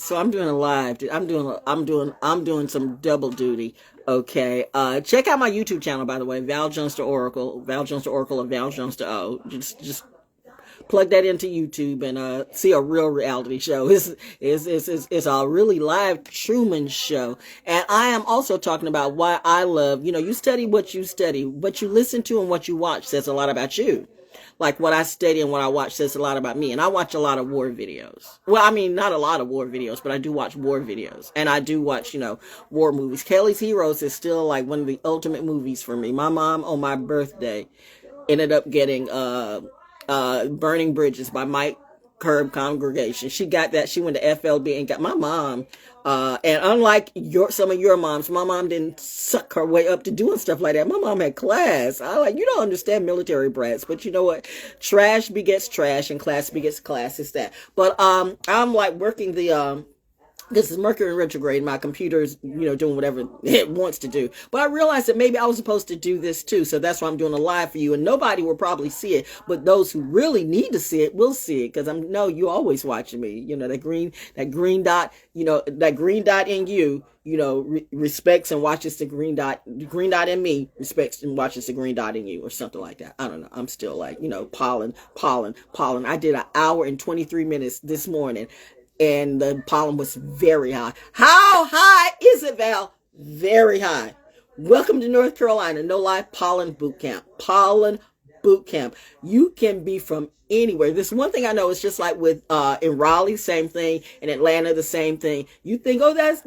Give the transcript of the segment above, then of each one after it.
So I'm doing a live. I'm doing some double duty. Okay. Check out my YouTube channel, by the way, Val Jones to Oracle, Val Jones to Oracle, or ValJonesDaO. Just plug that into YouTube and see a real reality show. It's a really live Truman show. And I am also talking about why I love, you study, what you listen to and what you watch says a lot about you. Like what I study and what I watch says a lot about me. And I watch a lot of war videos. Well, I mean, not a lot of war videos, but I do watch war videos. And I do watch, war movies. Kelly's Heroes is still like one of the ultimate movies for me. My mom on my birthday ended up getting Burning Bridges by Mike Curb Congregation. She got that. She went to FLB and got my mom. And unlike some of your moms, my mom didn't suck her way up to doing stuff like that. My mom had class. You don't understand military brats, but you know what? Trash begets trash and class begets class. It's that. But, I'm like working this is Mercury in retrograde. My computer's, doing whatever it wants to do. But I realized that maybe I was supposed to do this too. So that's why I'm doing a live for you. And nobody will probably see it. But those who really need to see it will see it. Because you're always watching me. That green dot, that green dot in you, respects and watches the green dot. The green dot in me respects and watches the green dot in you, or something like that. I don't know. I'm still like, pollen. I did an hour and 23 minutes this morning. And the pollen was very high. How high is it, Val? Very high. Welcome to North Carolina. No lie, pollen boot camp. Pollen boot camp. You can be from anywhere. This one thing I know is just like with in Raleigh, same thing. In Atlanta, the same thing. You think, oh, that's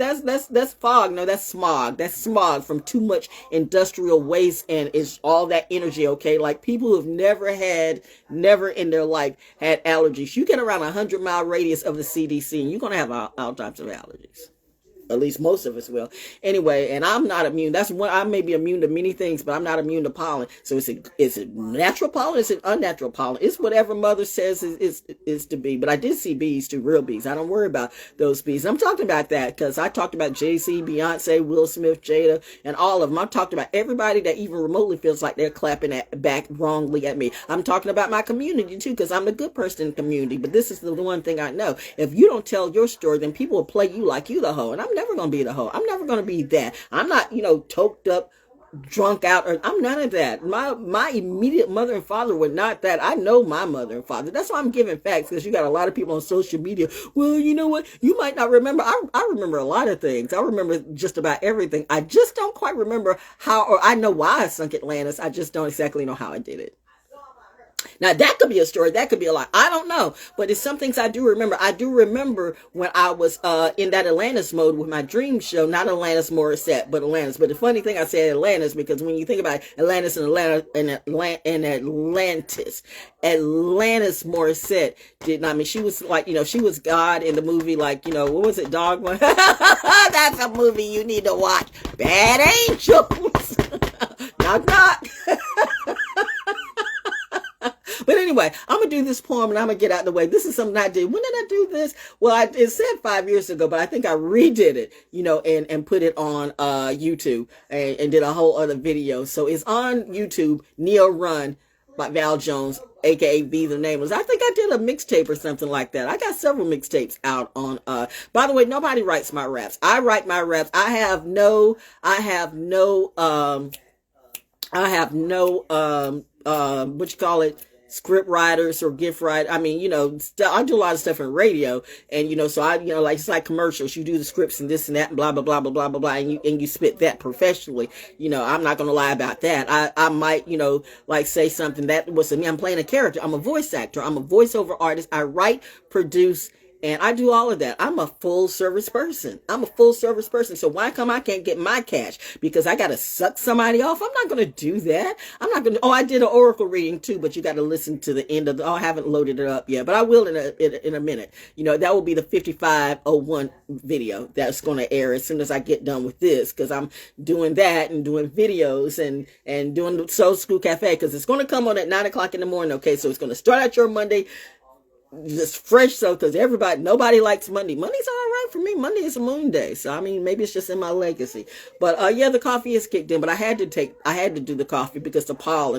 fog. No, that's smog. That's smog from too much industrial waste, and it's all that energy. Okay, like people who've never in their life had allergies. You get around 100-mile radius of the CDC, and you're gonna have all types of allergies. At least most of us will. Anyway, and I'm not immune. That's one. I may be immune to many things, but I'm not immune to pollen. So is it natural pollen? Is it unnatural pollen? It's whatever mother says is to be. But I did see bees too, real bees. I don't worry about those bees. I'm talking about that because I talked about Jay-Z, Beyonce, Will Smith, Jada, and all of them. I'm talking about everybody that even remotely feels like they're clapping back wrongly at me. I'm talking about my community too, because I'm the good person in the community. But this is the one thing I know. If you don't tell your story, then people will play you like you the hoe. And I'm never going to be the hoe. I'm never going to be that. I'm not, toked up, drunk out, or I'm none of that. My immediate mother and father were not that. I know my mother and father. That's why I'm giving facts, because you got a lot of people on social media. Well, you know what? You might not remember. I remember a lot of things. I remember just about everything. I just don't quite remember how, or I know why I sunk Atlantis. I just don't exactly know how I did it. Now, that could be a story. That could be a lie. I don't know. But it's some things I do remember. I do remember when I was in that Atlantis mode with my dream show. Not Atlantis Morissette, but Atlantis. But the funny thing I said Atlantis, because when you think about Atlantis and Atlantis Morissette did not. I mean, she was like, she was God in the movie, like, what was it, Dogma? That's a movie you need to watch. Bad Angels. Knock, knock. But anyway, I'm going to do this poem and I'm going to get out of the way. This is something I did. When did I do this? Well, it said 5 years ago, but I think I redid it, and put it on YouTube and did a whole other video. So it's on YouTube, Neo Run by Val Jones, aka V the Nameless. I think I did a mixtape or something like that. I got several mixtapes out on by the way, nobody writes my raps. I write my raps. I have no what you call it, script writers or gift writer. I mean, I do a lot of stuff in radio, and so I, like it's like commercials. You do the scripts and this and that and blah blah blah blah blah blah blah, and you spit that professionally. I'm not gonna lie about that. I might, like say something that was me. I'm playing a character. I'm a voice actor. I'm a voiceover artist. I write, produce, and I do all of that. I'm a full service person. So why come I can't get my cash? Because I got to suck somebody off? I'm not going to do that. I'm not going to. Oh, I did an oracle reading too, but you got to listen to the end of I haven't loaded it up yet, but I will in a minute. That will be the 5501 video that's going to air as soon as I get done with this, because I'm doing that and doing videos and doing the Soul School Cafe, because it's going to come on at 9 o'clock in the morning. Okay. So it's going to start out your Monday just fresh, so because nobody likes Monday. Monday's all right for me. Monday is a moon day, so I mean maybe it's just in my legacy. But yeah, the coffee is kicked in. But I had to do the coffee because the pollen.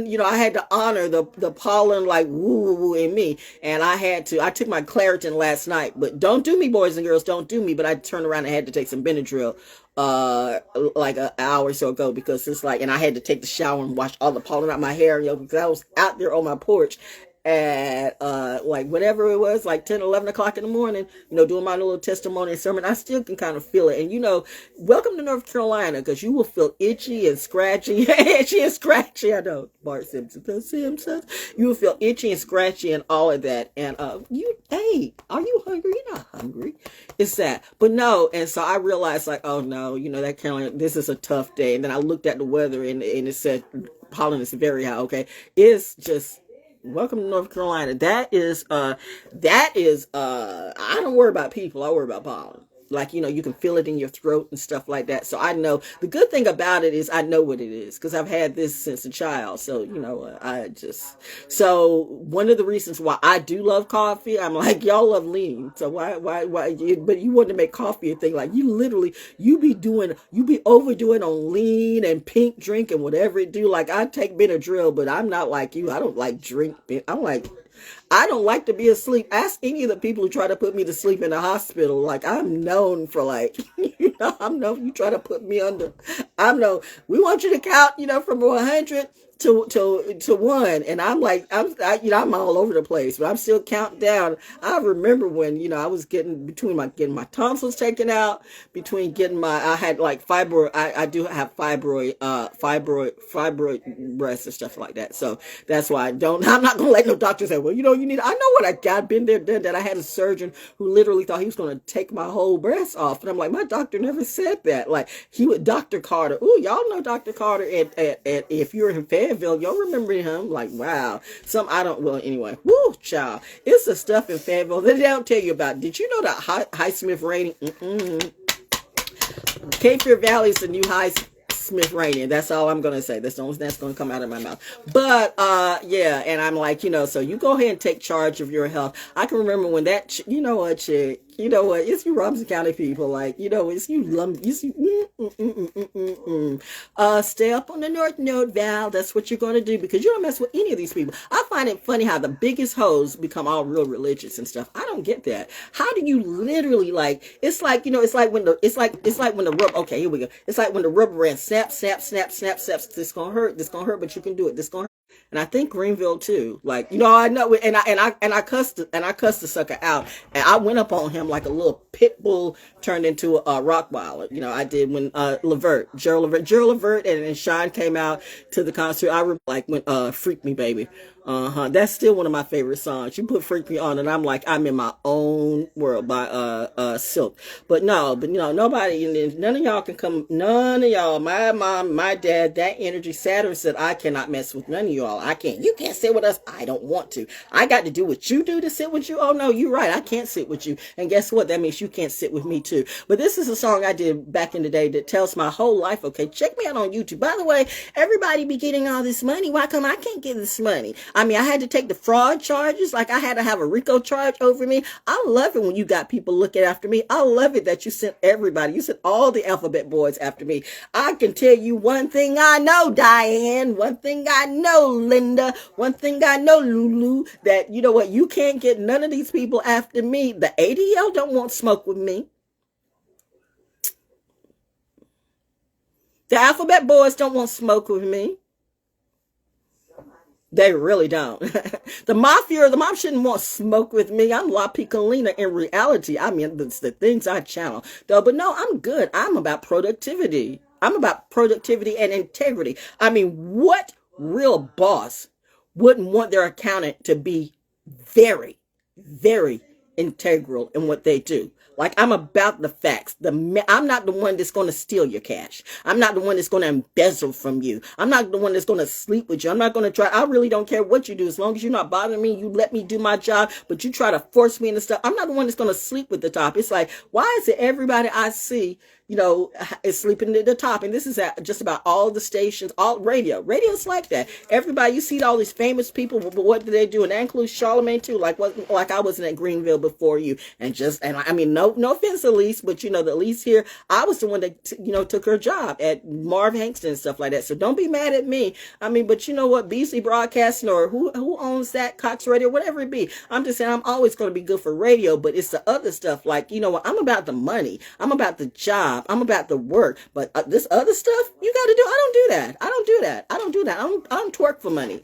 You know, I had to honor the pollen like woo woo in me, and I took my Claritin last night. But don't do me, boys and girls, don't do me. But I turned around and had to take some Benadryl like an hour or so ago, because it's like, and I had to take the shower and wash all the pollen out my hair, you know, because I was out there on my porch at like whatever it was, like 10, 11 o'clock in the morning, you know, doing my little testimony and sermon. I still can kind of feel it. And you know, welcome to North Carolina, because you will feel itchy and scratchy. Itchy and scratchy. I know Bart Simpson. You will feel itchy and scratchy and all of that. And hey, are you hungry? You're not hungry. It's that. But no, and so I realized like, oh no, you know, that Carolina, this is a tough day. And then I looked at the weather and it said pollen is very high. Okay. It's just, welcome to North Carolina. That is, I don't worry about people. I worry about pollen. Like, you know, you can feel it in your throat and stuff like that. So I know, the good thing about it is I know what it is, because I've had this since a child. So, you know, so one of the reasons why I do love coffee, I'm like, y'all love lean. So but you want to make coffee a thing. Like you be overdoing on lean and pink drink and whatever it do. Like I take Benadryl, but I'm not like you. I don't like drink. I don't like to be asleep. Ask any of the people who try to put me to sleep in the hospital. Like, I'm known for like, you know, I'm known, you try to put me under. I'm known, we want you to count, you know, from 100 to 1. And I'm like, I'm all over the place, but I'm still counting down. I remember when, you know, I was getting my tonsils taken out, between getting I had like fibroid, I do have fibroid breasts and stuff like that. So that's why I'm not going to let no doctor say, well, you know, I know what I got, been there, done that. I had a surgeon who literally thought he was going to take my whole breast off. And I'm like, my doctor never said that. Like, Dr. Carter. Ooh, y'all know Dr. Carter at if you're in Fayetteville, y'all remember him? Like, wow. Anyway, woo, child. It's the stuff in Fayetteville that they don't tell you about. Did you know that Highsmith rating? Cape Fear Valley is the new Smith rating. That's all I'm going to say. That's the only that's going to come out of my mouth. But, yeah. And I'm like, you know, so you go ahead and take charge of your health. I can remember when that, chick, it's you Robinson County people. Like, you know, it's you, stay up on the north node, Val. That's what you're going to do, because you don't mess with any of these people. I find it funny how the biggest hoes become all real religious and stuff. I don't get that. How do you literally, like, it's like, you know, it's like when the rubber, okay, here we go. It's like when the rubber band snap. This gonna hurt, but you can do it. This gonna hurt. And I think Greenville too. Like, you know, I know, and I cussed the sucker out, and I went up on him like a little pit bull turned into a Rottweiler. You know, I did when Gerald Levert and Sean came out to the concert. I remember like when Freak Me Baby. That's still one of my favorite songs. You put Freak Me on and I'm like, I'm in my own world by Silk. But nobody, none of y'all can come, none of y'all, my mom, my dad, that energy. Saturn said I cannot mess with none of y'all. I can't. You can't sit with us. I don't want to. I got to do what you do to sit with you. Oh no, you're right. I can't sit with you. And guess what? That means you can't sit with me too. But this is a song I did back in the day that tells my whole life. Okay, check me out on YouTube. By the way, everybody be getting all this money. Why come I can't get this money? I mean, I had to take the fraud charges. Like, I had to have a RICO charge over me. I love it when you got people looking after me. I love it that you sent everybody. You sent all the alphabet boys after me. I can tell you one thing I know, Diane. One thing I know, Linda. One thing I know, Lulu. That, you know what? You can't get none of these people after me. The ADL don't want smoke with me. The alphabet boys don't want smoke with me. They really don't. The mob shouldn't want smoke with me. I'm La Piccolina in reality. I mean, it's the things I channel. Though, but no, I'm good. I'm about productivity. I'm about productivity and integrity. I mean, what real boss wouldn't want their accountant to be very, very integral in what they do? Like, I'm about the facts. I'm not the one that's going to steal your cash. I'm not the one that's going to embezzle from you. I'm not the one that's going to sleep with you. I'm not going to try. I really don't care what you do. As long as you're not bothering me, you let me do my job, but you try to force me into stuff. I'm not the one that's going to sleep with the top. It's like, why is it everybody I see is sleeping at the top. And this is at just about all the stations, all radio's like that. Everybody, you see all these famous people, but what do they do? And that includes Charlemagne too. Like I wasn't at Greenville before you, and I mean, no offense, Elise, but the Elise here, I was the one that took her job at Marv Hankston and stuff like that. So don't be mad at me. I mean, but you know what, BC Broadcasting or who owns that, Cox Radio, whatever it be. I'm just saying I'm always going to be good for radio, but it's the other stuff. Like, what, I'm about the money, I'm about the job, I'm about the work, but this other stuff you got to do. I don't do that. I don't twerk for money.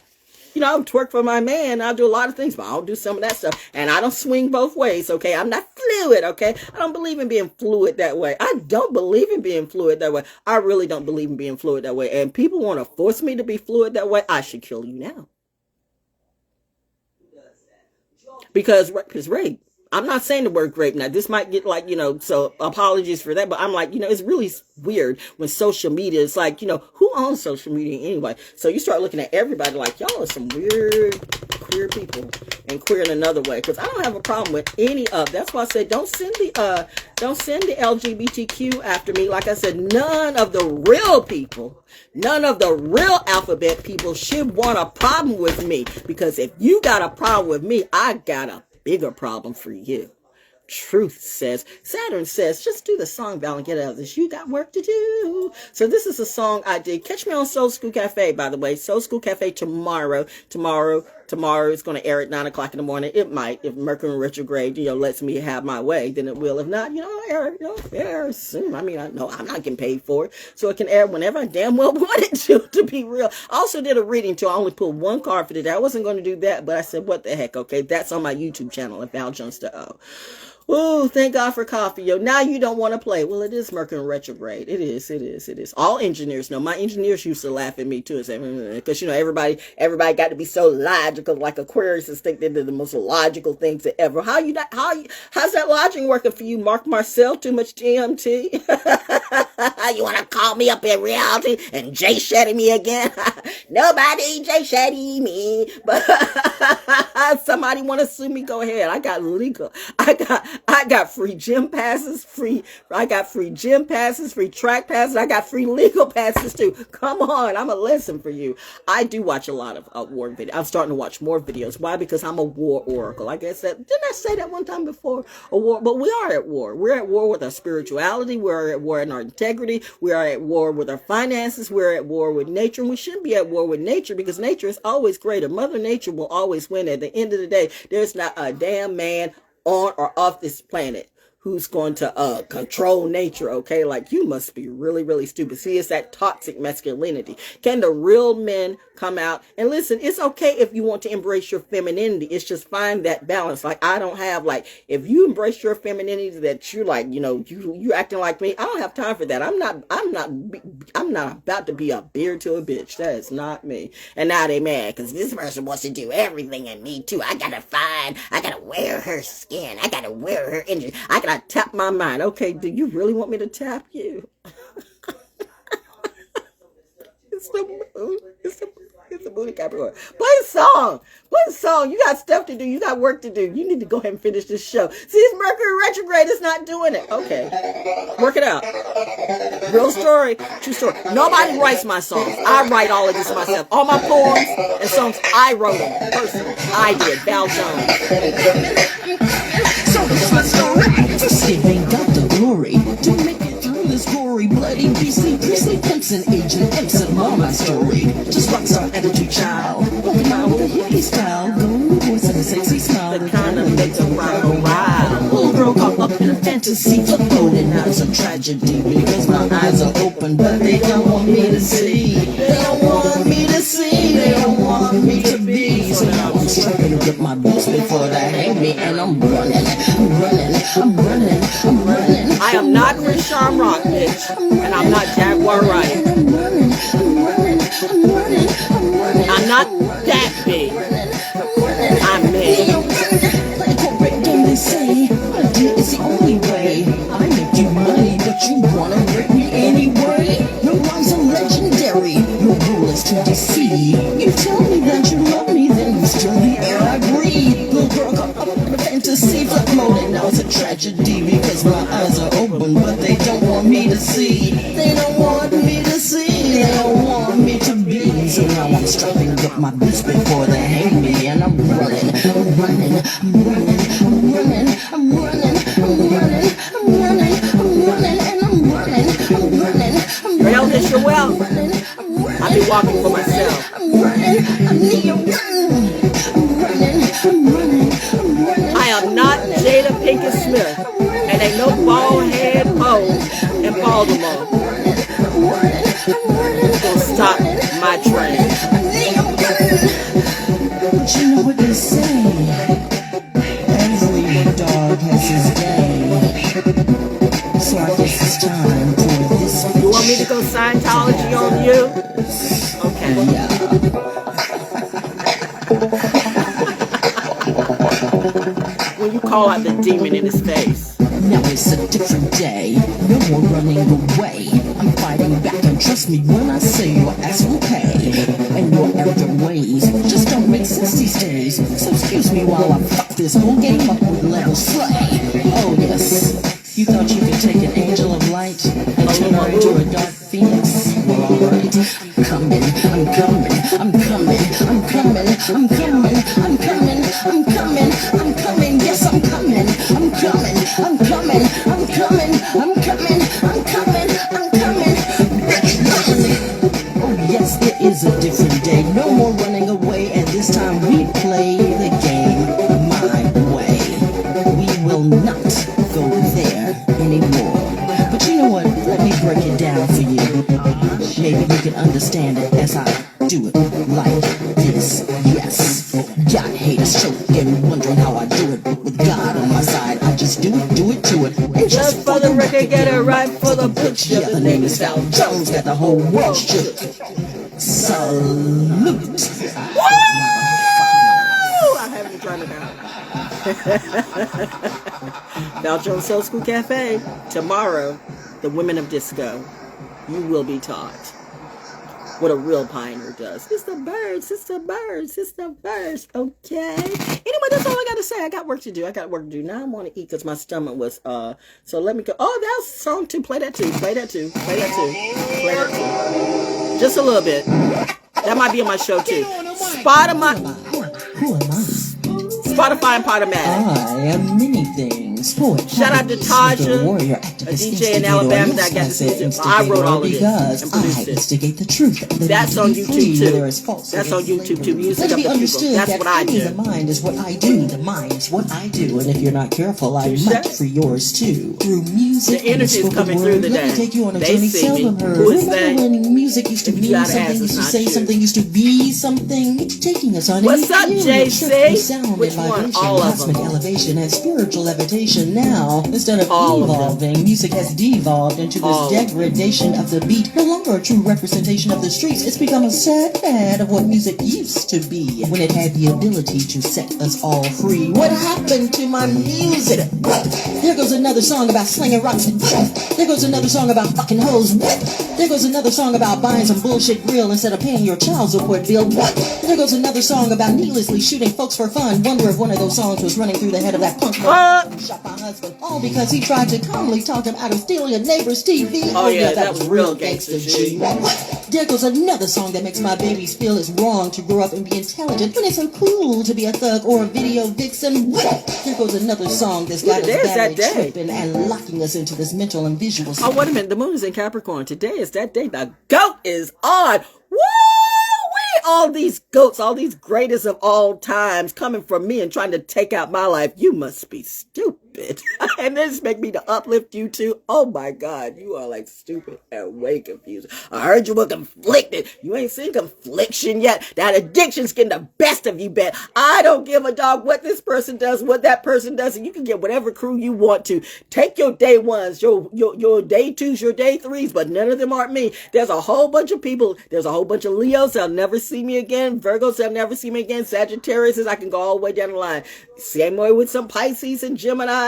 I don't twerk for my man. I'll do a lot of things, but I'll do some of that stuff. And I don't swing both ways, okay? I'm not fluid, okay? I don't believe in being fluid that way. I don't believe in being fluid that way. I really don't believe in being fluid that way. And people want to force me to be fluid that way. I should kill you now. Because rape. I'm not saying the word rape now. This might get so apologies for that. But I'm like, it's really weird when social media is like, who owns social media anyway? So you start looking at everybody like, y'all are some weird queer people, and queer in another way. Because I don't have a problem with any of. That's why I said don't send the LGBTQ after me. Like I said, none of the real people, none of the real alphabet people should want a problem with me. Because if you got a problem with me, I got a bigger problem for you. Truth says, Saturn says, just do the song, Val, and get out of this. You got work to do. So this is a song I did. Catch me on Soul School Cafe, by the way. Soul School Cafe tomorrow. Tomorrow it's going to air at 9 o'clock in the morning. It might, if Mercury retrograde, lets me have my way, then it will. If not, air soon. I mean, I'm not getting paid for it. So it can air whenever I damn well want it to be real. I also did a reading too. I only pulled one card for today. I wasn't going to do that, but I said, what the heck? Okay, that's on my YouTube channel at ValJonesDaO. Oh, thank God for coffee, yo. Now you don't want to play. Well, it is Mercury retrograde. It is. All engineers know. My engineers used to laugh at me too and say, because everybody got to be so logical. Like Aquarius is think they're the most logical things ever. How's that logic working for you, Mark Marcel? Too much GMT? You want to call me up in reality and Jay Shetty me again? Nobody Jay Shetty me, but somebody want to sue me? Go ahead. I got legal. I got free gym passes, free track passes. I got free legal passes too. Come on, I'm a lesson for you. I do watch a lot of war videos. I'm starting to watch more videos. Why? Because I'm a war oracle. Like I said, didn't I say that one time before? A war, but we are at war. We're at war with our spirituality. We're at war in our integrity. We are at war with our finances. We're at war with nature. And we shouldn't be at war with nature because nature is always greater. Mother Nature will always win. At the end of the day, there's not a damn man on or off this planet who's going to control nature, okay? Like, you must be really, really stupid. See, it's that toxic masculinity. Can the real men come out? And listen, it's okay if you want to embrace your femininity. It's just find that balance. Like, I don't have, like, if you embrace your femininity that you're like, you acting like me, I don't have time for that. I'm not about to be a beard to a bitch. That is not me. And now they mad because this person wants to do everything and me too. I gotta wear her skin. I gotta wear her energy. I gotta tap my mind. Okay, do you really want me to tap you? It's the booty Capricorn. Play a song. You got stuff to do. You got work to do. You need to go ahead and finish this show. See, it's Mercury retrograde. It's not doing it. Okay. Work it out. Real story. True story. Nobody writes my songs. I write all of this myself. All my poems and songs, I wrote them personally. I did. Val Jones. So let's go right to saving God the glory. To make it through this gory, bloody, beastly, Simpson, Agent Simpson, all my story. Just rock some attitude, child. Walking around with a hippie style. Golden voice and a sexy smile. The kind of makes a rock a wild. Little girl caught up in a fantasy. Floating now it's a tragedy. Because my eyes are open, but they don't want me to see. They don't want me to see. They don't want me to be. So now I'm struggling to get my boots before they hang me. And I'm running. I am not Chris Shamrock, bitch. And I'm not Jaguar Wright. I'm not that big. I'm me. They say, it's the only way. I make you money, but you wanna break me anyway. Your rhymes are legendary. Your rule is to deceive. You tell me that you love me, then you still the air I breathe. Little girl caught up in a fantasy, flip mode, and now it's a tragedy because my eyes are open, but they don't want me to my best before they hang me. And I'm running, I'm running, I'm running, I'm running, I'm running, I'm running, I'm running, I'm running, and I'm running, I'm running, I'm running. Well, this your well. I be walking for myself. I'm running, I need you run. I'm running, I'm running, I'm running. I am not Jada Pinkett Smith, and ain't no bald head hoe in Baltimore gonna stop my train. But you know what they say, every dog has his day. So I guess it's time for this. You want me to go Scientology on you? Okay. Yeah. When you call out the demon in his face. Now it's a different day, no more running away. I'm fighting back, and trust me when I say your ass will pay. And your arrogant ways just don't make sense these days. So excuse me while I fuck this whole game up with level slay. Oh yes, you thought you could take an angel of light and turn her into a dark phoenix? Well alright, I'm coming, I'm coming, I'm coming, I'm coming, I'm coming, I'm coming, I'm coming, I'm coming, yes I'm coming, I'm coming, I'm coming, I'm coming, I'm coming, I'm coming, I'm coming, bitch run. Oh yes, it is a different day, no more running away, and this time we play the game my way. We will not go there anymore. But you know what, let me break it down for you. Maybe you can understand it as I do it like this. Yes, got haters choking, wondering how I do it, but with God on my side, I just do it to it. And Just for the record, get it right for the butch. yeah, the name is ValJones, got the whole world shook. Salute. Woo! I'm having to drown it out. ValJones Soul School Cafe. Tomorrow, the women of disco. You will be taught what a real pioneer does. It's the birds, it's the birds, it's the birds. Okay. Anyway, that's all I got to say. I got work to do. Now I want to eat because my stomach was, so let me go. Oh, that's song 2. Play that too. Play that too. Just a little bit. That might be on my show too. Who am I? Spotify and Podomatic. I am many things. Poet, Shout out to Taja, warrior, a activist, DJ in Alabama that got the music. I wrote all of this and produced it. Instigate the truth. That's on YouTube too. That's on YouTube too. Music Let of it be the people. understood That's that what I only do. the mind is what I do. The mind is what I do. And if you're not careful, I Touche. might for yours too. Through music, The energy is and coming spoken through word, let me today. take you on a They journey see me. seldom heard. Who is Remember they? when music used to If you mean gotta ask, something, it's used to not say true. something, used to be something? It's taking us on What's a up, new JC? shift, sound Which and one? vibration, All of cosmic them. elevation, and spiritual levitation. Now, instead of All of them. evolving, music has devolved into this All of them. degradation of the beat. No longer a true representation of the streets. It's become a sad fad of what music used to be, when it had the ability to set us all free. What happened to my music? There goes another song about slinging rocks. There goes another song about fucking hoes. There goes another song about buying some bullshit grill instead of paying your child support bill. There goes another song about needlessly shooting folks for fun. Wonder if one of those songs was running through the head of that punk who shot my husband, all because he tried to calmly talk him out of stealing a neighbor's TV. Oh, yeah, that was real gangster G. There goes another song that makes my babies feel it's wrong to grow up and be intelligent when it's so cool to be a thug or a video vixen. There goes another song that's got us There's battery that day. tripping and locking us into this mental and visual Oh, wait a minute. The moon is in Capricorn. Today is that day. The goat is on. Woo! All these goats, all these greatest of all times coming from me and trying to take out my life. You must be stupid. And this make me to uplift you too. Oh my God. You are like stupid and way confused. I heard you were conflicted. You ain't seen confliction yet. That addiction's getting the best of you, bet. I don't give a dog what this person does, what that person does. And you can get whatever crew you want to. Take your day ones, your day twos, your day threes, but none of them aren't me. There's a whole bunch of people. There's a whole bunch of Leos that'll never see me again. Virgos that'll never see me again. Sagittarius, I can go all the way down the line. Same way with some Pisces and Geminis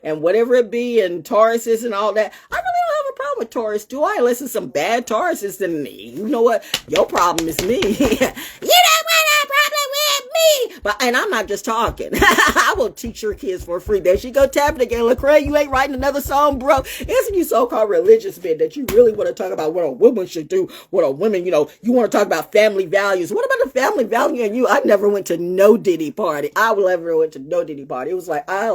and whatever it be, and Tauruses and all that. I really don't have a problem with Taurus, do I? Unless it's some bad Tauruses, then you know what? Your problem is me. You don't want a problem with me. And I'm not just talking. I will teach your kids for free. There she go tapping again. Lecrae, you ain't writing another song, bro. Isn't you so-called religious men that you really want to talk about what a woman should do, what a woman, you want to talk about family values. What about the family value in you? I never went to no Diddy party. I never went to no Diddy party. It was like, I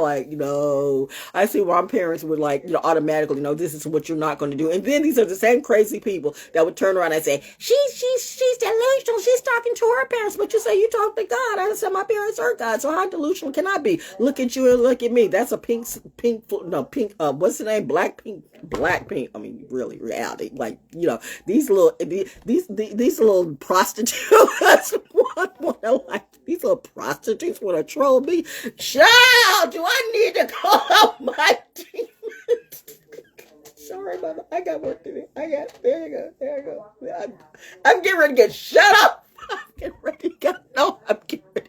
see why my parents would automatically, this is what you're not going to do. And then these are the same crazy people that would turn around and say, she's delusional. She's talking to her parents. But you say you talk to God. I said my parents are God. So how delusional can I be? Look at you and look at me. That's a pink, what's the name? Blackpink. I mean, really, reality. These little prostitutes these little prostitutes want to troll me. Child, do I need to call out my demons? Sorry, Mama. I got work to do. There you go. I'm getting ready to get shut up. I'm getting ready to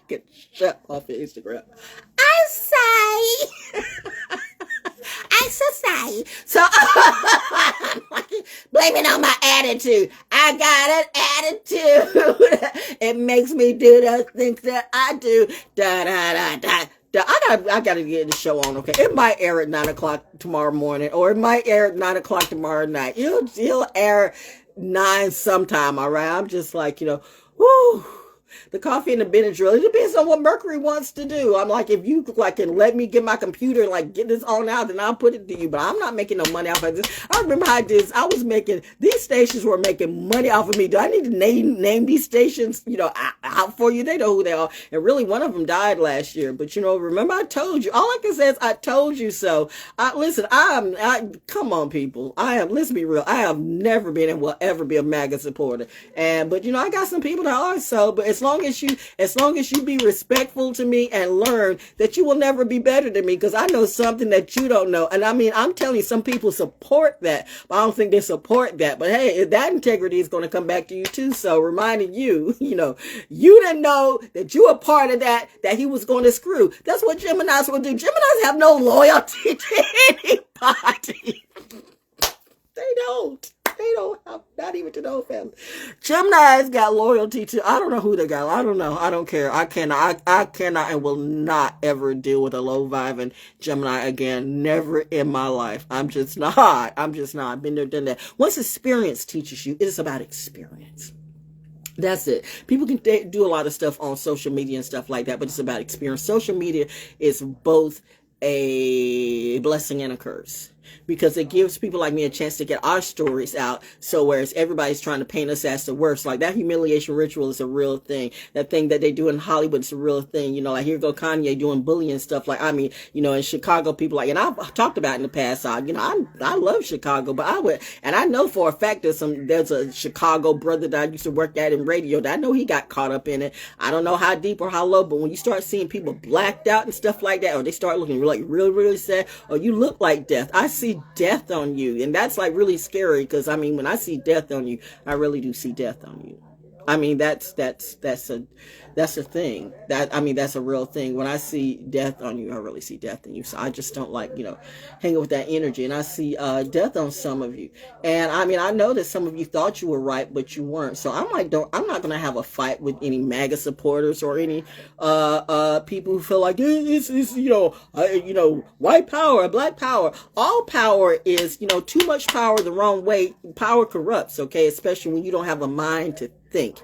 get shut off of Instagram. I'm sorry. I'm so sorry. So, blame it on my attitude. I got an attitude. It makes me do the things that I do. I gotta get the show on, okay? It might air at 9 o'clock tomorrow morning, or it might air at 9 o'clock tomorrow night. It'll air 9 sometime, all right? I'm just like, whoo. The coffee and the Benadryl. It depends on what Mercury wants to do. I'm like, if you can let me get my computer and get this on out, then I'll put it to you. But I'm not making no money off of this. I remember how I did this. I was these stations were making money off of me. Do I need to name these stations, out for you? They know who they are. And really, one of them died last year. But remember I told you. All I can say is I told you so. Listen, come on, people. Let's be real. I have never been and will ever be a MAGA supporter. But I got some people that are so, but as long as you be respectful to me and learn that you will never be better than me, because I know something that you don't know. And I mean, I'm telling you, some people support that, but I don't think they support that. But hey, that integrity is going to come back to you too. So reminding you, you didn't know that you were part of that he was going to screw. That's what Geminis will do. Geminis have no loyalty to anybody. They don't have, not even to the whole family. Gemini's got loyalty to, I don't know who they got. I don't know. I don't care. I cannot and will not ever deal with a low vibing Gemini again. Never in my life. I'm just not. I've been there, done that. Once experience teaches you, it is about experience. That's it. People can do a lot of stuff on social media and stuff like that, but it's about experience. Social media is both a blessing and a curse, because it gives people like me a chance to get our stories out. So whereas everybody's trying to paint us as the worst, like that humiliation ritual is a real thing. That thing that they do in Hollywood is a real thing. Like here go Kanye doing bullying stuff. In Chicago, people and I've talked about in the past, I love Chicago, but I know for a fact there's a Chicago brother that I used to work at in radio that I know he got caught up in it. I don't know how deep or how low, but when you start seeing people blacked out and stuff like that, or they start looking really, really sad, or you look like death, I see death on you. And that's really scary, because when I see death on you, I really do see death on you. That's a thing. That's a real thing. When I see death on you, I really see death in you. So I just don't hanging with that energy. And I see death on some of you. And I know that some of you thought you were right, but you weren't. So I'm not going to have a fight with any MAGA supporters or any people who feel like it's white power, black power. All power is, too much power the wrong way. Power corrupts, okay? Especially when you don't have a mind to think.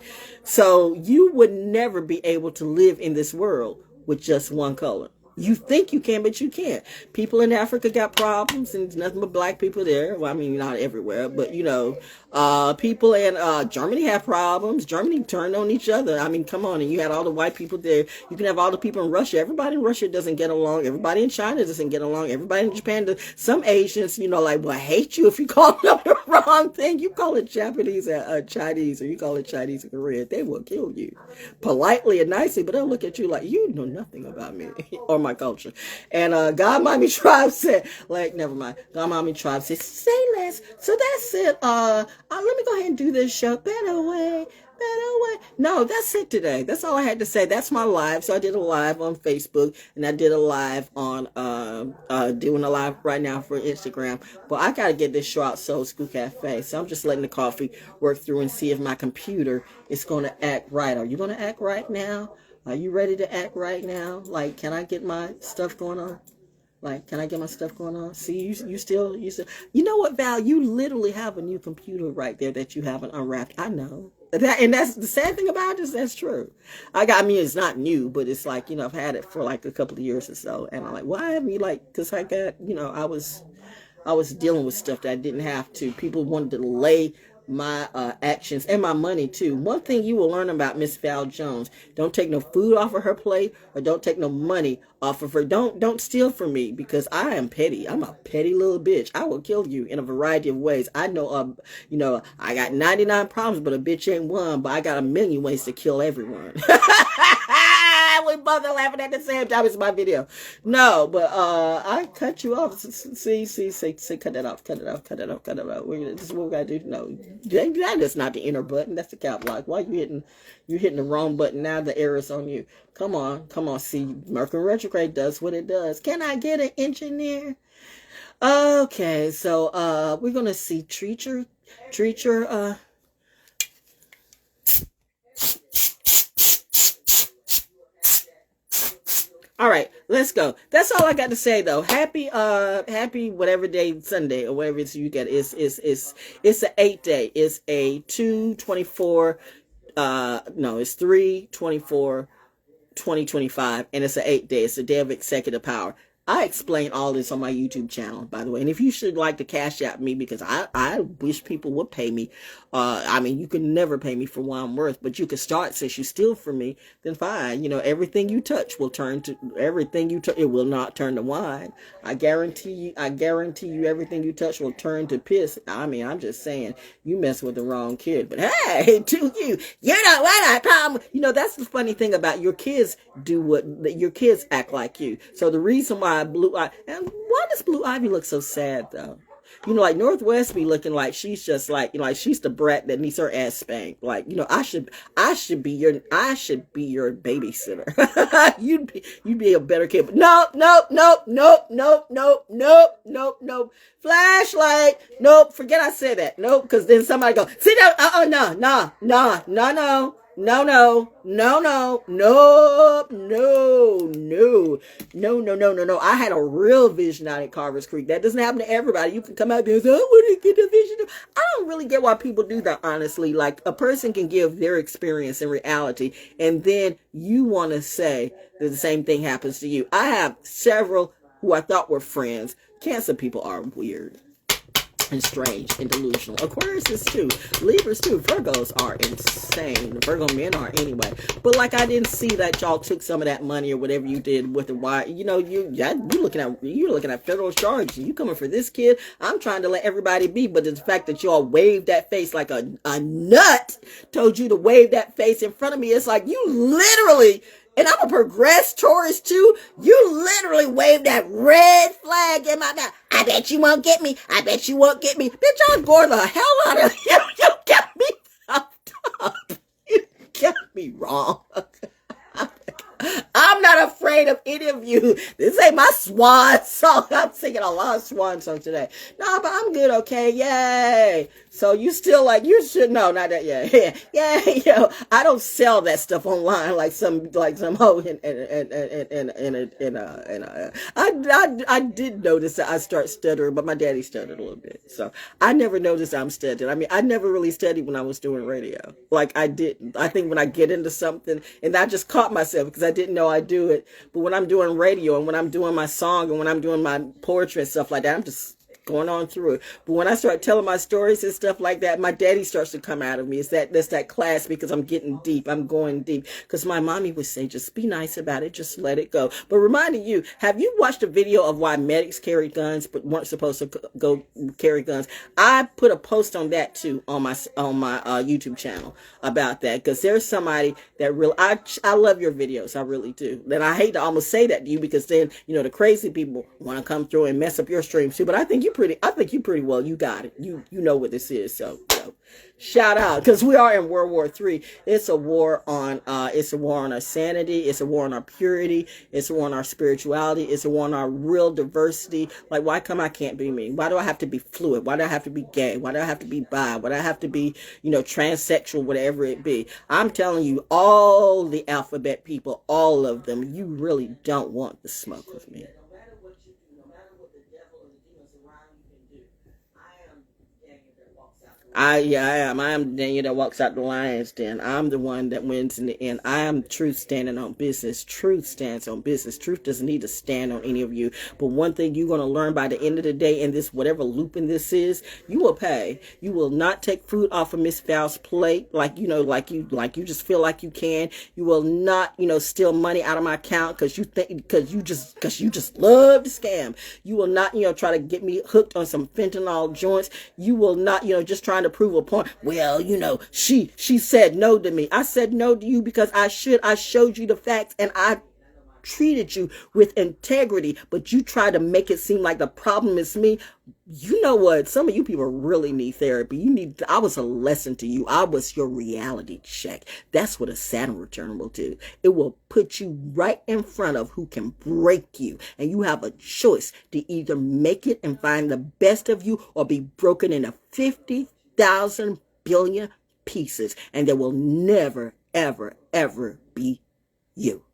So you would never be able to live in this world with just one color. You think you can, but you can't. People in Africa got problems, and there's nothing but black people there. Well, not everywhere, but people in Germany have problems. Germany turned on each other. Come on, and you had all the white people there. You can have all the people in Russia. Everybody in Russia doesn't get along. Everybody in China doesn't get along. Everybody in Japan does. Some Asians, hate you if you call them the wrong thing. You call it Japanese or Chinese, or you call it Chinese or Korean, they will kill you politely and nicely, but they'll look at you like you know nothing about me or my culture. And God Mommy Tribe said, never mind. God Mommy Tribe said, say less. So that's it. Let me go ahead and do this show. Better way. No, that's it today. That's all I had to say. That's my live. So I did a live on Facebook, and I did a live on doing a live right now for Instagram. But I gotta get this show out Soul School Cafe. So I'm just letting the coffee work through and see if my computer is gonna act right. Are you gonna act right now? Are you ready to act right now? Like, can I get my stuff going on? Like, can I get my stuff going on? See, you still, you know what, Val? You literally have a new computer right there that you haven't unwrapped. I know. And that's the sad thing about it, that's true. I mean, it's not new, but it's like, I've had it for like a couple of years or so. And I'm like, why haven't you, like, because I got, I was dealing with stuff that I didn't have to. People wanted to delay my actions and my money too. One thing you will learn about Miss Val Jones: don't take no food off of her plate, or don't take no money off of her. Don't steal from me, because I am petty. I'm a petty little bitch. I will kill you in a variety of ways. I know, I got 99 problems, but a bitch ain't one. But I got a million ways to kill everyone. We both are laughing at the same time. It's my video. No, but I cut you off. See, cut that off. This is what we gotta do. No, that is not the inner button. That's the cap lock. Why you hitting the wrong button now? The error's on you. Come on. See, Mercury retrograde does what it does. Can I get an engineer? Okay, so we're gonna see Treacher. All right, let's go. That's all I got to say, though. Happy whatever day, Sunday or whatever you get. It's an 8 day. It's a 2/24. No, it's 3/24, 2025, and it's an 8 day. It's a day of executive power. I explain all this on my YouTube channel, by the way. And if you should like to cash out me, because I wish people would pay me. I mean, you can never pay me for what I'm worth, but you can start. Since you steal from me, then fine. Everything you touch will turn to it will not turn to wine. I guarantee you, everything you touch will turn to piss. I mean, I'm just saying, you mess with the wrong kid. But hey, to you know what I problem. That's the funny thing about your kids. Your kids act like you. So the reason why Blue Ivy, and why does Blue Ivy look so sad though? Like Northwest be looking like she's just like, she's the brat that needs her ass spanked. Like, I should be your babysitter. You'd be a better kid. But nope. Flashlight. Nope. Forget I said that. Nope. Because then somebody go, sit down. No. I had a real vision out at Carver's Creek. That doesn't happen to everybody. You can come out there and say, I want to get a vision. I don't really get why people do that, honestly. Like, a person can give their experience in reality, and then you want to say that the same thing happens to you. I have several who I thought were friends. Cancer people are weird and strange and delusional. Aquarius too. Libras too. Virgos are insane. Virgo men are anyway. But like, I didn't see that y'all took some of that money or whatever you did with the wire. You're looking at federal charges. You coming for this kid? I'm trying to let everybody be. But the fact that y'all waved that face like a nut told you to wave that face in front of me, it's like you literally. And I'm a progressed Taurus too. You literally waved that red flag in my mouth. I bet you won't get me. Bitch, I'll gore the hell out of you. You got me fucked up. You got me wrong. I'm not afraid of any of you. This ain't my swan song. I'm singing a lot of swan songs today. No, but I'm good, okay? Yay. So you still like, you should know, not that, yeah. I don't sell that stuff online like some hoe I did notice that I start stuttering, but my daddy stuttered a little bit. So I never noticed I'm stuttering. I mean, I never really studied when I was doing radio. Like, I didn't. I think when I get into something, and I just caught myself because I didn't know I do it. But when I'm doing radio and when I'm doing my song and when I'm doing my poetry and stuff like that, I'm just going on through it. But when I start telling my stories and stuff like that, my daddy starts to come out of me. That's that class, because I'm getting deep. I'm going deep. Because my mommy would say, just be nice about it. Just let it go. But reminding you, have you watched a video of why medics carry guns but weren't supposed to go carry guns? I put a post on that too on my YouTube channel about that, because there's somebody that really, I love your videos. I really do. And I hate to almost say that to you, because then, the crazy people want to come through and mess up your streams too. But I think you pretty well. You got it. You know what this is. So, Shout out, because we are in World War III. It's a war on our sanity. It's a war on our purity. It's a war on our spirituality. It's a war on our real diversity. Like, why come I can't be me? Why do I have to be fluid? Why do I have to be gay? Why do I have to be bi? Why do I have to be, transsexual, whatever it be? I'm telling you, all the alphabet people, all of them, you really don't want to smoke with me. I am. I am Daniel that walks out the lion's den. I'm the one that wins in the end. I am truth standing on business. Truth stands on business. Truth doesn't need to stand on any of you. But one thing you're going to learn by the end of the day in this, whatever looping this is, you will pay. You will not take food off of Miss Val's plate like you just feel like you can. You will not, steal money out of my account because you just love to scam. You will not, try to get me hooked on some fentanyl joints. You will not, just trying to prove a point. Well, she said no to me. I said no to you because I showed you the facts and I treated you with integrity, but you try to make it seem like the problem is me. You know what? Some of you people really need therapy. I was a lesson to you. I was your reality check. That's what a Saturn return will do. It will put you right in front of who can break you. And you have a choice to either make it and find the best of you or be broken into 50,000 billion pieces. And there will never, ever, ever be you.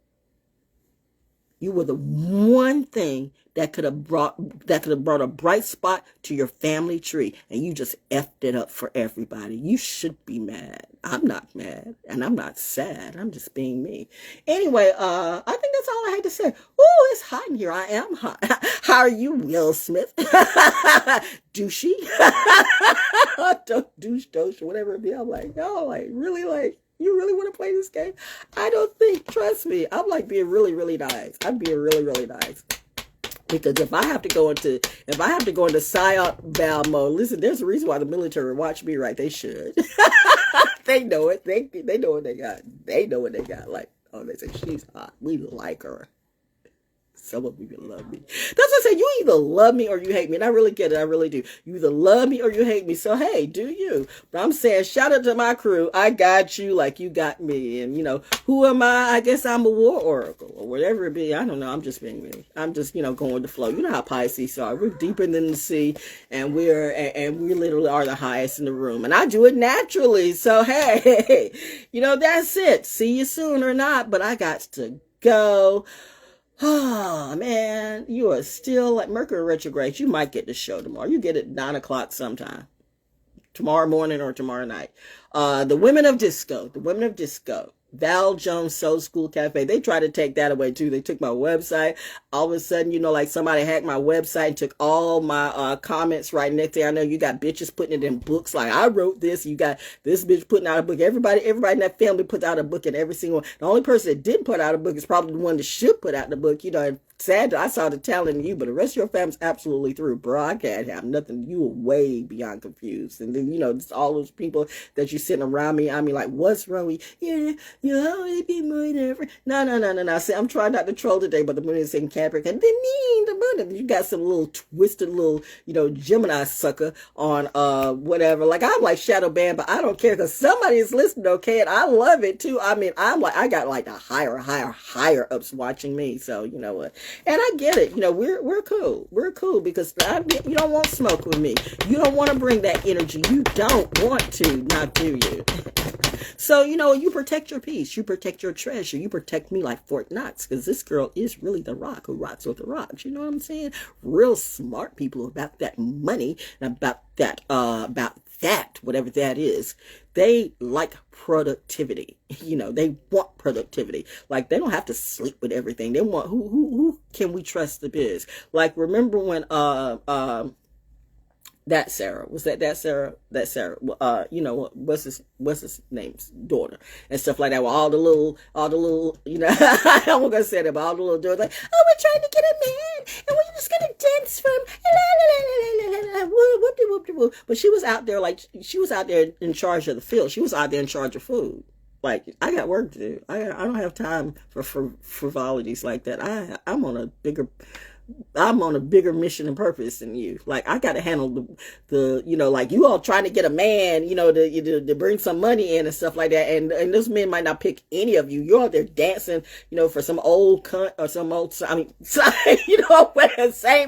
You were the one thing that could have brought a bright spot to your family tree, and you just effed it up for everybody. You should be mad. I'm not mad, and I'm not sad. I'm just being me. Anyway, I think that's all I had to say. Ooh, it's hot in here. I am hot. How are you, Will Smith? Douchey? Douche, whatever it be. I'm like, no, really, you really want to play this game? I don't think, trust me, I'm being really, really nice. I'm being really, really nice. Because if I have to go into psyop Val mode, listen, there's a reason why the military watch me, right? They should. They know it. They know what they got. They know what they got. Like, oh, they say she's hot. We like her. Some of you love me. That's what I say. You either love me or you hate me. And I really get it. I really do. You either love me or you hate me. So, hey, do you. But I'm saying, shout out to my crew. I got you like you got me. And, who am I? I guess I'm a war oracle or whatever it be. I don't know. I'm just being me. I'm just, going with the flow. You know how Pisces are. We're deeper than the sea. And we literally are the highest in the room. And I do it naturally. So, hey, that's it. See you soon or not. But I got to go. Oh, man, you are still like Mercury retrograde. You might get the show tomorrow. You get it 9 o'clock sometime. Tomorrow morning or tomorrow night. The Women of Disco. Val Jones Soul School Cafe. They tried to take that away too. They took my website. All of a sudden, like somebody hacked my website and took all my comments right next there. I know you got bitches putting it in books. Like, I wrote this. You got this bitch putting out a book. Everybody in that family puts out a book, and every single one. The only person that didn't put out a book is probably the one that should put out the book. And sad, I saw the talent in you, but the rest of your family's absolutely through. Bro, I can't have nothing. You are way beyond confused. And then, just all those people that you sitting around me. I mean, like, what's wrong with you? You'll always be more never. No. See, I'm trying not to troll today, but the moon is in Capricorn. The moon, you got some little twisted little, Gemini sucker on, whatever. Like, I'm like shadow banned, but I don't care because somebody is listening, okay? And I love it too. I mean, I got like the higher ups watching me. So, you know what? And I get it. We're cool. We're cool because you don't want smoke with me. You don't want to bring that energy. You don't want to, not do you? So, you protect your peace. You protect your treasure. You protect me like Fort Knox because this girl is really the rock who rocks with the rocks. You know what I'm saying? Real smart people about that money and about that, whatever that is. They like productivity. They want productivity. Like, they don't have to sleep with everything. They want who can we trust the biz? Like, remember when that Sarah what's his name's daughter and stuff like that. Well, all the little I'm gonna say that, but all the little daughters like, oh, we're trying to get a man and we're just gonna dance for him. But she was out there in charge of the field. She was out there in charge of food. Like, I got work to do. I don't have time for frivolities like that. I'm on a bigger I'm on a bigger mission and purpose than you. Like, I got to handle the, like you all trying to get a man, to bring some money in and stuff like that. And those men might not pick any of you. You're out there dancing, for some old cunt or some old, same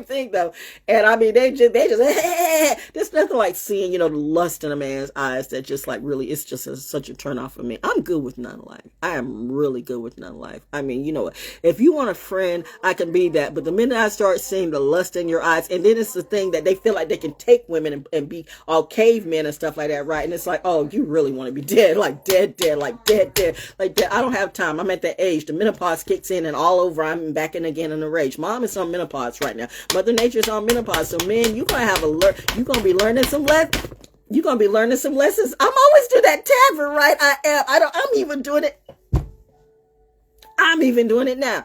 thing though. And I mean, they just, there's nothing like seeing, the lust in a man's eyes that just like really, it's just such a turn off for me. I'm good with none life. I am really good with none life. I mean, if you want a friend, I can be that. But the minute I start seeing the lust in your eyes, and then it's the thing that they feel like they can take women and be all cavemen and stuff like that, right? And it's like, oh, you really want to be dead, like dead, like dead, like that. I don't have time. I'm at that age. The menopause kicks in and all over. I'm back in again in a rage. Mom is on menopause right now. Mother Nature's on menopause. So man, you're going to be learning some lessons. You're going to be learning some lessons. I'm always doing that tavern, right? I'm even doing it. I'm even doing it now.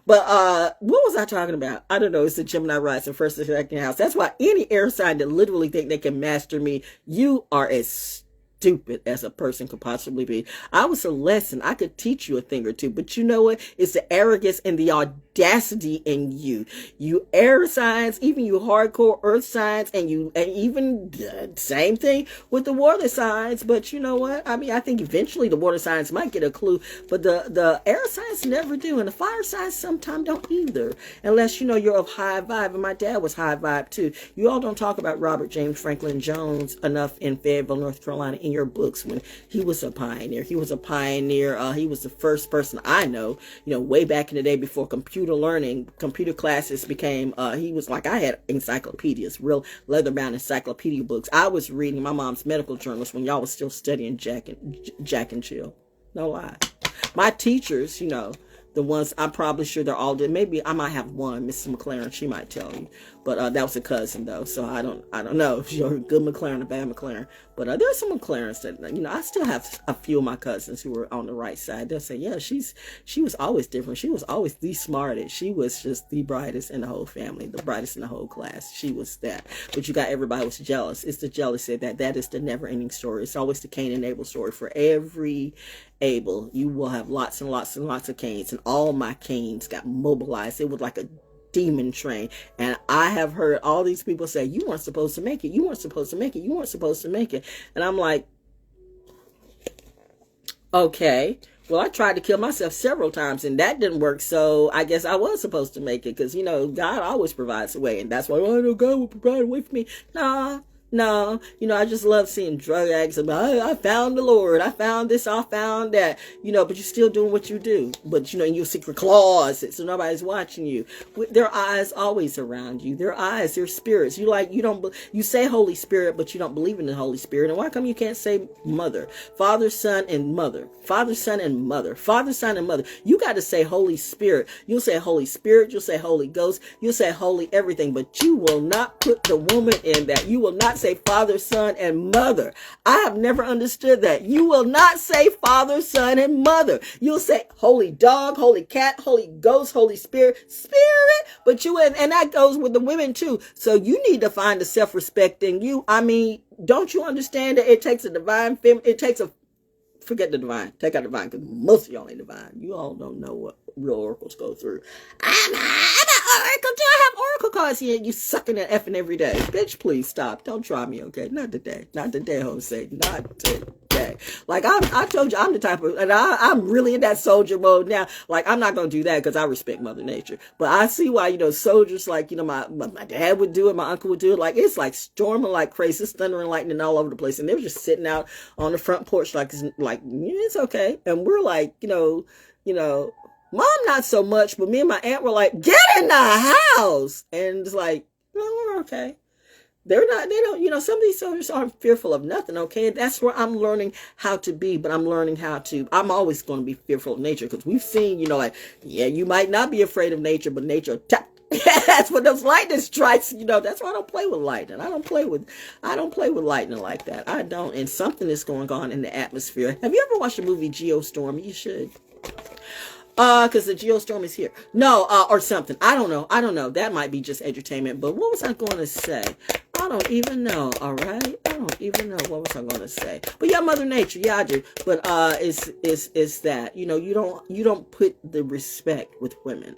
But what was I talking about? I don't know. It's the Gemini rising, first and second house. That's why any air sign that literally think they can master me, you are as stupid as a person could possibly be. I was a lesson. I could teach you a thing or two, but you know what? It's the arrogance and the audacity in you. You air signs, even you hardcore earth signs, and even same thing with the water signs. But you know what? I mean, I think eventually the water signs might get a clue, but the air signs never do, and the fire signs sometimes don't either, unless you're of high vibe. And my dad was high vibe too. You all don't talk about Robert James Franklin Jones enough in Fayetteville, North Carolina, in your books, when he was a pioneer. He was a pioneer. He was the first person I know, way back in the day before computer learning, computer classes became, he was like, I had encyclopedias, real leather-bound encyclopedia books. I was reading my mom's medical journals when y'all was still studying Jack and Jill. No lie. My teachers, the ones I'm probably sure they're all dead. Maybe I might have one, Mrs. McLaren. She might tell you, but that was a cousin though, so I don't know if you're a good McLaren or bad McLaren. But there's some McLarens that I still have a few of my cousins who were on the right side. They'll say, yeah, she was always different. She was always the smartest. She was just the brightest in the whole family, the brightest in the whole class. She was that. But you got everybody was jealous. It's the jealousy that is the never-ending story. It's always the Cain and Abel story. For every Abel, you will have lots and lots and lots of Cains, and all my Cains got mobilized. It was like a demon train. And I have heard all these people say, you weren't supposed to make it. You weren't supposed to make it. You weren't supposed to make it. And I'm like, okay, well, I tried to kill myself several times and that didn't work. So I guess I was supposed to make it, because, God always provides a way. And that's why, I know God will provide a way for me. No, I just love seeing drug addicts. I found the Lord. I found this. I found that. But you're still doing what you do. But, in your secret closet, so nobody's watching you. There are eyes always around you. There are eyes. There are spirits. You say Holy Spirit, but you don't believe in the Holy Spirit. And why come you can't say Mother? Father, Son, and Mother. Father, Son, and Mother. Father, Son, and Mother. You got to say Holy Spirit. You'll say Holy Spirit. You'll say Holy Ghost. You'll say Holy everything. But you will not put the woman in that. You will not say Father, Son, and Mother. I have never understood that. You will not say Father, Son, and Mother. You'll say Holy Dog, Holy Cat, Holy Ghost, Holy Spirit, but and that goes with the women too. So you need to find the self-respect in you. I mean, don't you understand that it takes a divine forget the divine, take out divine, because most of y'all ain't divine. You all don't know what real oracles go through. I'm an oracle. Do I have oracle cards here? You sucking and effing every day. Bitch, please stop. Don't try me, okay? Not today, Jose. Not today. Like I told you, I'm the type of, and I'm really in that soldier mode now. Like, I'm not going to do that because I respect Mother Nature. But I see why, soldiers like, my dad would do it, my uncle would do it. Like, it's like storming like crazy. It's thunder and lightning all over the place. And they were just sitting out on the front porch like it's okay. And we're like, Mom, not so much, but me and my aunt were like, get in the house. And it's like, no, we're okay. They don't, some of these soldiers aren't fearful of nothing, okay? That's where I'm learning how to be, but I'm always going to be fearful of nature, because we've seen, you might not be afraid of nature, but nature, that's what those lightning strikes, that's why I don't play with lightning. I don't play with lightning like that. I don't, and something is going on in the atmosphere. Have you ever watched the movie Geostorm? You should. Because the geostorm is here. No, or something. I don't know. That might be just edutainment. But what was I going to say? I don't even know. All right. I don't even know. What was I going to say? But yeah, Mother Nature. Yeah, I do. But it's that, you don't put the respect with women.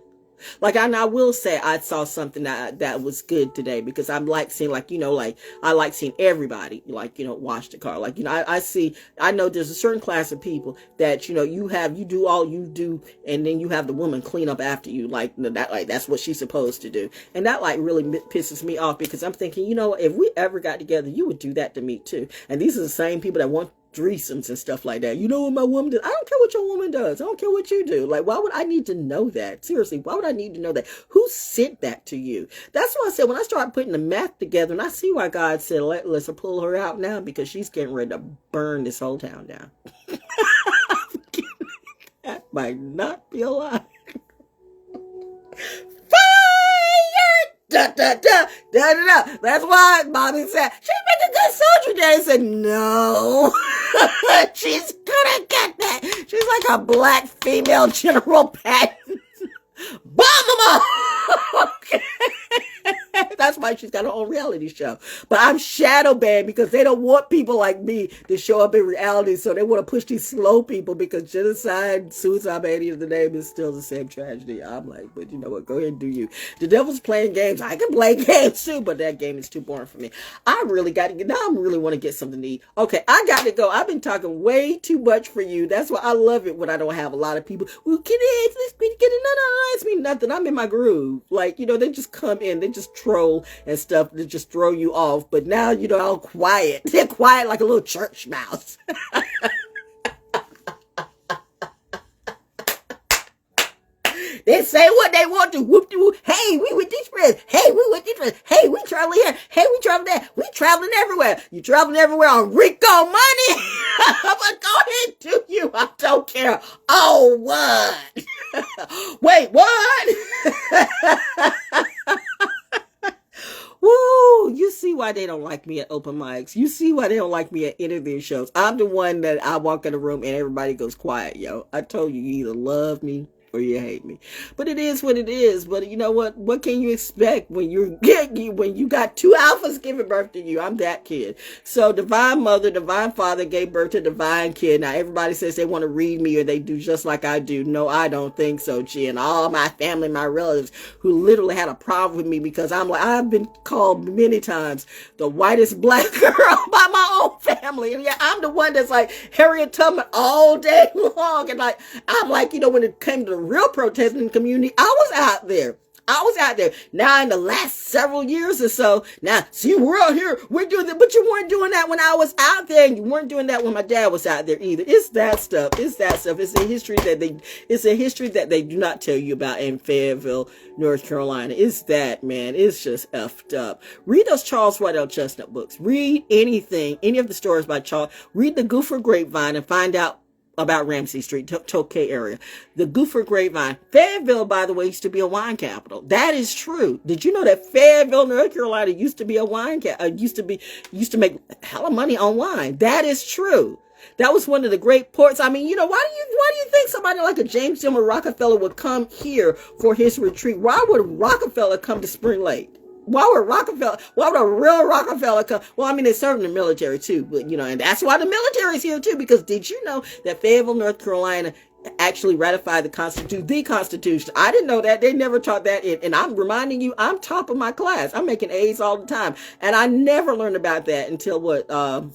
Like, I will say I saw something that was good today, because I'm like seeing, like, like, I like seeing everybody, like, wash the car. Like, I know there's a certain class of people that, you do all you do, and then you have the woman clean up after you. Like, that's what she's supposed to do. And that, like, really pisses me off, because I'm thinking, if we ever got together, you would do that to me too. And these are the same people that want threesomes and stuff like that. You know what my woman does? I don't care what your woman does. I don't care what you do. Like, why would I need to know that? Seriously, why would I need to know that? Who sent that to you? That's why I said, when I started putting the math together, and I see why God said, let's pull her out now, because she's getting ready to burn this whole town down. That might not be a lie. Fire! Da, da, da, da, da, da. That's why Bobby said, she'd make a good soldier. Daddy said, no. She's gonna get that. She's like a black female General Patton. Bomb them all. Okay. That's why she's got her own reality show. But I'm shadow banned, because they don't want people like me to show up in reality. So they want to push these slow people, because genocide, suicide, any of the name is still the same tragedy. I'm like, but you know what? Go ahead and do you. The devil's playing games. I can play games too, but that game is too boring for me. I really got to get, now I really want to get something to eat. Okay, I got to go. I've been talking way too much for you. That's why I love it when I don't have a lot of people. Well, can it get it? No, ask me nothing. I'm in my groove. Like, they just come in, they just troll and stuff, they just throw you off. But now, all quiet. They're quiet like a little church mouse. They say what they want to. Whoop de whoop. Hey, we with these friends. Hey, we with these friends. Hey, we traveling here. Hey, we traveling there. We traveling everywhere. You traveling everywhere on Rico money? But go ahead, do you. I don't care. Oh, what? Wait, what? Woo! You see why they don't like me at open mics. You see why they don't like me at interview shows. I'm the one that I walk in the room and everybody goes quiet, yo. I told you, you either love me or you hate me. But it is what it is. But you know what? What can you expect when you got two alphas giving birth to you? I'm that kid. So divine mother, divine father gave birth to divine kid. Now everybody says they want to read me or they do just like I do. No, I don't think so, G. And all my family, my relatives who literally had a problem with me because I've been called many times the whitest black girl by my own family. And yeah, I'm the one that's like Harriet Tubman all day long. And I'm like, when it came to the real protesting community, I was out there. Now in the last several years or so, now, see, we're out here, we're doing that, but you weren't doing that when I was out there, and you weren't doing that when my dad was out there either. It's that stuff. It's a history that they do not tell you about in Fayetteville, North Carolina. It's that, man. It's just effed up. Read those Charles Waddell Chestnut books. Read anything, any of the stories by Charles. Read the Goofer Grapevine and find out about Ramsey Street, Tokay area. The Goofer Grapevine. Fayetteville, by the way, used to be a wine capital. That is true. Did you know that Fayetteville, North Carolina used to be a wine capital? Used to make hella money on wine. That is true. That was one of the great ports. I mean, why do you think somebody like a James Dillon Rockefeller would come here for his retreat? Why would Rockefeller come to Spring Lake? Why would a real Rockefeller come? Well, I mean, they served in the military too, but and that's why the military's here too, because did you know that Fayetteville, North Carolina actually ratified the Constitution? I didn't know that. They never taught that. And I'm reminding you, I'm top of my class. I'm making A's all the time. And I never learned about that until a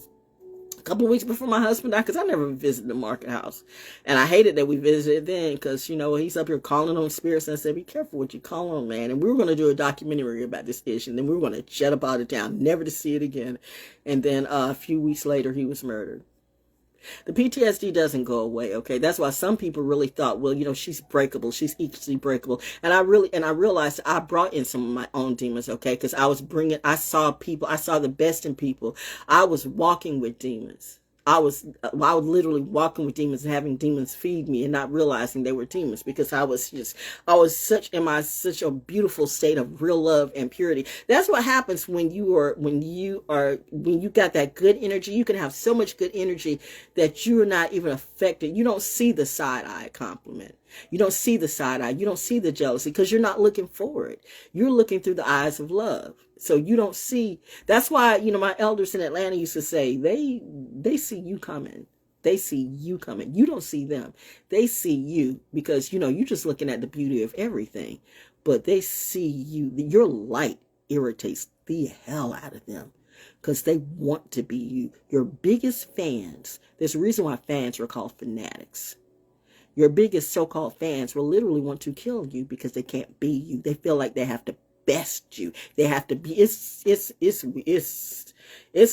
couple of weeks before my husband died, because I never visited the market house. And I hated that we visited then, because, he's up here calling on spirits, and I said, be careful what you call on, man. And we were going to do a documentary about this issue, and then we were going to jet up out of town, never to see it again. And then a few weeks later, he was murdered. The PTSD doesn't go away, okay? That's why some people really thought, well, she's breakable. She's easily breakable. And I realized I brought in some of my own demons, okay? Because I saw the best in people. I was walking with demons. I was literally walking with demons and having demons feed me and not realizing they were demons, because I was such a beautiful state of real love and purity. That's what happens when you got that good energy. You can have so much good energy that you're not even affected. You don't see the side eye compliment. You don't see the side eye. You don't see the jealousy, because you're not looking for it. You're looking through the eyes of love. So you don't see. That's why, my elders in Atlanta used to say, they see you coming. They see you coming. You don't see them. They see you because, you know, you're just looking at the beauty of everything. But they see you. Your light irritates the hell out of them because they want to be you. Your biggest fans, there's a reason why fans are called fanatics. Your biggest so-called fans will literally want to kill you because they can't be you. They feel like they have to best you. They have to be, it's a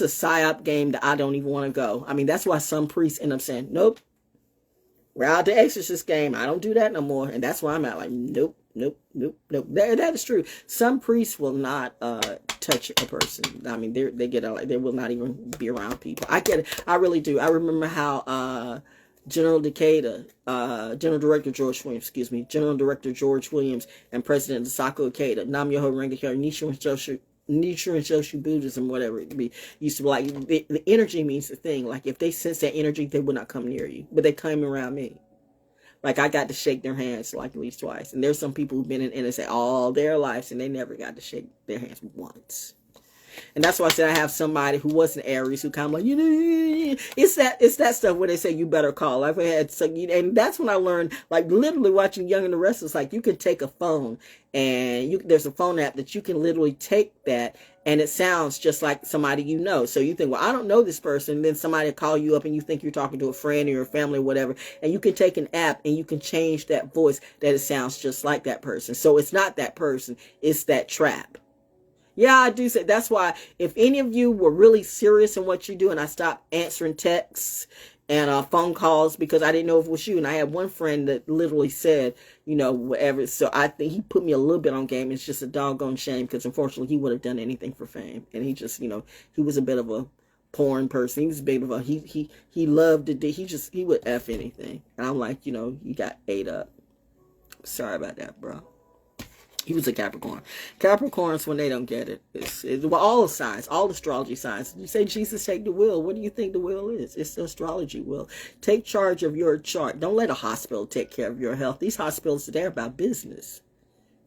psyop game that I don't even want to go. I mean, that's why some priests end up saying, nope, we're out the exorcist game. I don't do that no more. And that's why I'm out like, nope. That is true. Some priests will not touch a person. I mean, they get out, like, they will not even be around people. I get it. I really do. I remember how General Director George Williams and President Sako Ikeda, Nam Yoho Renge-kyo, Nichiren Shoshu Buddhism, whatever it be, used to be like, the energy means the thing. Like, if they sense that energy, they would not come near you, but they come around me. Like, I got to shake their hands like at least twice. And there's some people who've been in NSA all their lives and they never got to shake their hands once. And that's why I said I have somebody who was an Aries who kind of like, you know, it's that stuff where they say you better call. Like I had, so, and that's when I learned, like literally watching Young and the Restless, like you can take a phone and there's a phone app that you can literally take that and it sounds just like somebody you know. So you think, well, I don't know this person. Then somebody will call you up and you think you're talking to a friend or your family or whatever. And you can take an app and you can change that voice that it sounds just like that person. So it's not that person. It's that trap. Yeah, I do say that's why if any of you were really serious in what you do and I stopped answering texts and phone calls because I didn't know if it was you. And I had one friend that literally said, you know, whatever. So I think he put me a little bit on game. It's just a doggone shame because unfortunately he would have done anything for fame. And he just, you know, he was a bit of a porn person. He was a bit of a, he loved to do, he would F anything. And I'm like, you know, you got ate up. Sorry about that, bro. He was a Capricorn. Capricorns, when they don't get it, well, all signs, all astrology signs. You say, Jesus, take the wheel. What do you think the wheel is? It's the astrology wheel. Take charge of your chart. Don't let a hospital take care of your health. These hospitals, they're about business.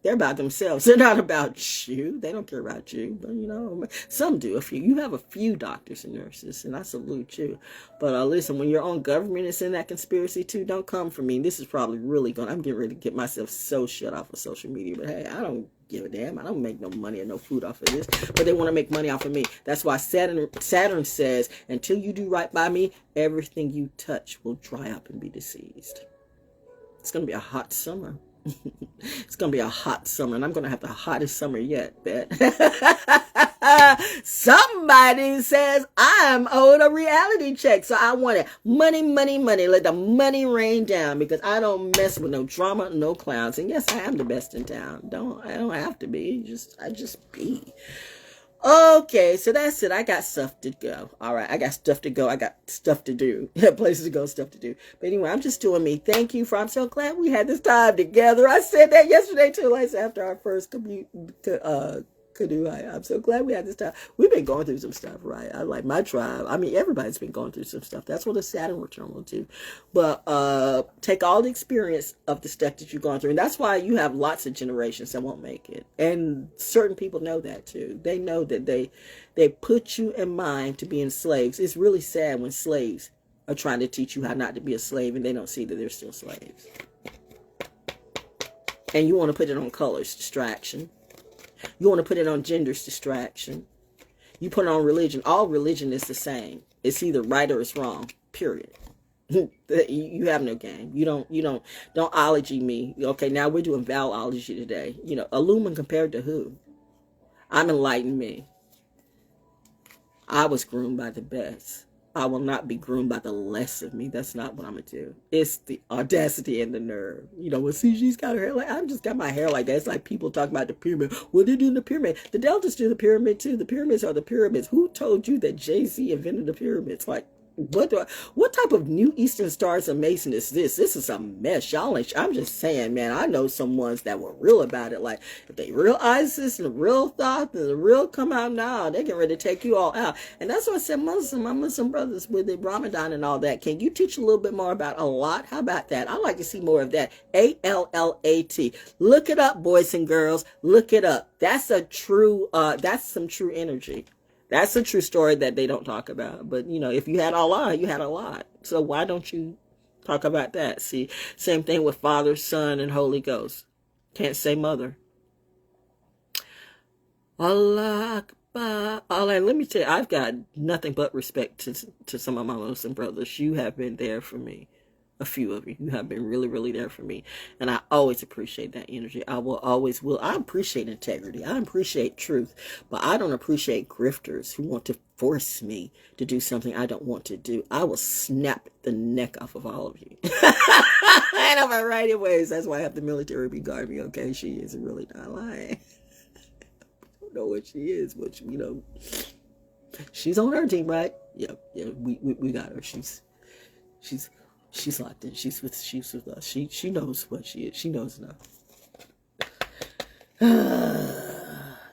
They're about themselves. They're not about you. They don't care about you. But, you know, some do. You have a few doctors and nurses, and I salute you. But listen, when your own government is in that conspiracy too, don't come for me. This is probably really I'm getting ready to get myself so shut off of social media. But hey, I don't give a damn. I don't make no money or no food off of this. But they want to make money off of me. That's why Saturn says, until you do right by me, everything you touch will dry up and be diseased. It's going to be a hot summer. It's going to be a hot summer, and I'm going to have the hottest summer yet, bet. Somebody says I'm owed a reality check, so I want it. Money. Let the money rain down because I don't mess with no drama, no clowns. And yes, I am the best in town. I don't have to be. I just be. Okay, so that's it. I got stuff to go. All right, I got stuff to go. I got stuff to do. Places to go, stuff to do. But anyway, I'm just doing me. Thank you I'm so glad we had this time together. I said that yesterday too, like after our first commute to canoe. I'm so glad we had this time. We've been going through some stuff, right? I like my tribe. I mean, everybody's been going through some stuff. That's what a Saturn return will do. But take all the experience of the stuff that you've gone through. And that's why you have lots of generations that won't make it. And certain people know that too. They know that they put you in mind to being slaves. It's really sad when slaves are trying to teach you how not to be a slave and they don't see that they're still slaves. And you want to put it on colors, distraction. You want to put it on gender's distraction. You put it on religion. All religion is the same. It's either right or it's wrong. Period. You have no game. You don't ology me. Okay, now we're doing valology today. You know, Illumine compared to who? I'm enlightened me. I was groomed by the best. I will not be groomed by the less of me. That's not what I'm going to do. It's the audacity and the nerve. You know, well, see, she's got her hair like, I've just got my hair like that. It's like people talk about the pyramid. Well, they're doing the pyramid. The Deltas do the pyramid too. The pyramids are the pyramids. Who told you that Jay-Z invented the pyramids? Like, what type of New Eastern Stars of Mason is this? This is a mess, y'all. I'm just saying, man, I know some ones that were real about it. Like, if they real ISIS and the real Thoth and the real come out now, they get ready to take you all out. And that's why I said my Muslim brothers with the Ramadan and all that. Can you teach a little bit more about Allah? How about that? I'd like to see more of that. ALLAT. Look it up, boys and girls. Look it up. That's a true, that's some true energy. That's a true story that they don't talk about. But, you know, if you had a lot, you had a lot. So why don't you talk about that? See, same thing with Father, Son, and Holy Ghost. Can't say mother. Allah Akbar. Allah, let me tell you, I've got nothing but respect to some of my Muslim brothers. You have been there for me. A few of you have been really, really there for me. And I always appreciate that energy. I will always will. I appreciate integrity. I appreciate truth. But I don't appreciate grifters who want to force me to do something I don't want to do. I will snap the neck off of all of you. And I'm right anyways. That's why I have the military be guarding me. Okay, she is really not lying. I don't know what she is, but you know, she's on her team, right? Yeah, we got her. She's locked in. She's with us. She knows what she is. She knows enough.